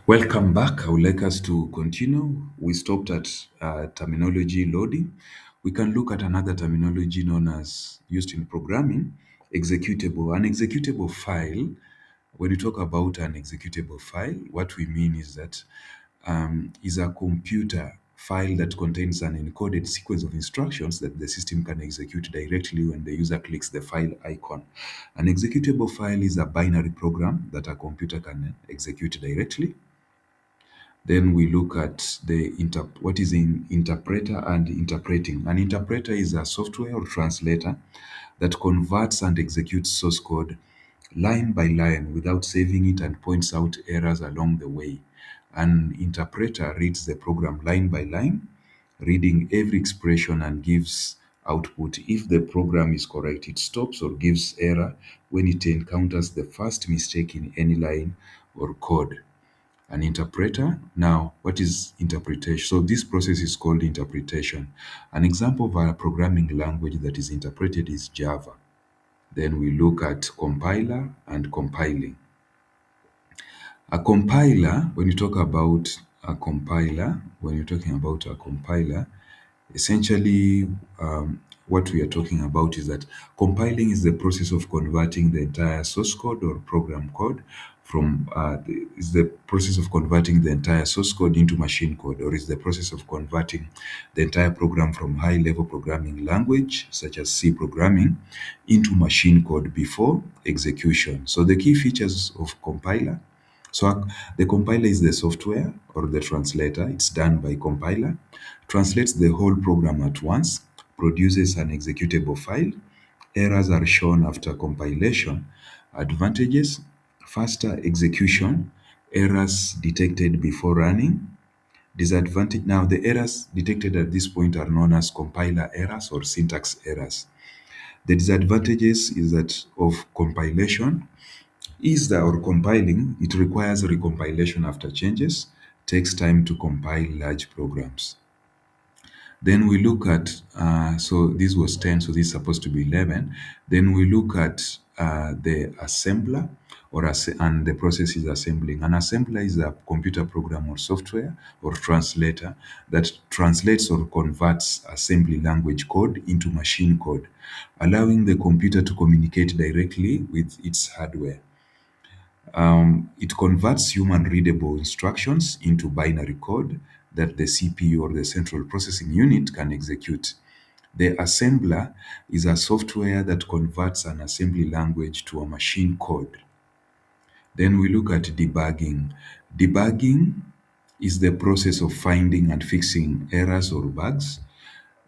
Welcome back. I would like us to continue. We stopped at terminology loading. We can look at another terminology known as used in programming, executable. An executable file, when we talk about an executable file, what we mean is that is a computer file that contains an encoded sequence of instructions that the system can execute directly when the user clicks the file icon. An executable file is a binary program that a computer can execute directly. Then we look at what is in interpreter and interpreting. An interpreter is a software or translator that converts and executes source code line by line without saving it and points out errors along the way. An interpreter reads the program line by line, reading every expression and gives output. If the program is correct, it stops or gives error when it encounters the first mistake in any line or code. An interpreter. Now, what is interpretation? So this process is called interpretation. An example of a programming language that is interpreted is Java. Then we look at compiler and compiling. A compiler, when you talk about a compiler, when you're talking about a compiler, essentially what we are talking about is that compiling is the process of converting the entire source code or program code is the process of converting the entire source code into machine code, or is the process of converting the entire program from high level programming language such as C programming into machine code before execution. So the key features of compiler. So the compiler is the software or the translator. It's done by compiler, translates the whole program at once, produces an executable file. Errors are shown after compilation. Advantages: faster execution, errors detected before running. Disadvantage: now the errors detected at this point are known as compiler errors or syntax errors. The disadvantages is that of compilation is that or compiling, it requires recompilation after changes, takes time to compile large programs. Then we look at, so this was 10, so this is supposed to be 11. Then we look at the assembler and the process is assembling. An assembler is a computer program or software or translator that translates or converts assembly language code into machine code, allowing the computer to communicate directly with its hardware. It converts human readable instructions into binary code that the CPU or the central processing unit can execute. The assembler is a software that converts an assembly language to a machine code. Then we look at debugging. Debugging is the process of finding and fixing errors or bugs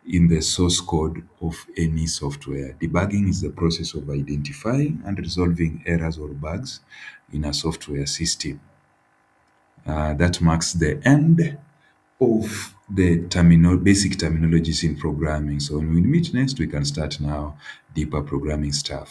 in the source code of any software. Debugging is the process of identifying and resolving errors or bugs in a software system. That marks the end of the basic terminologies in programming. So when we meet next, we can start now deeper programming stuff.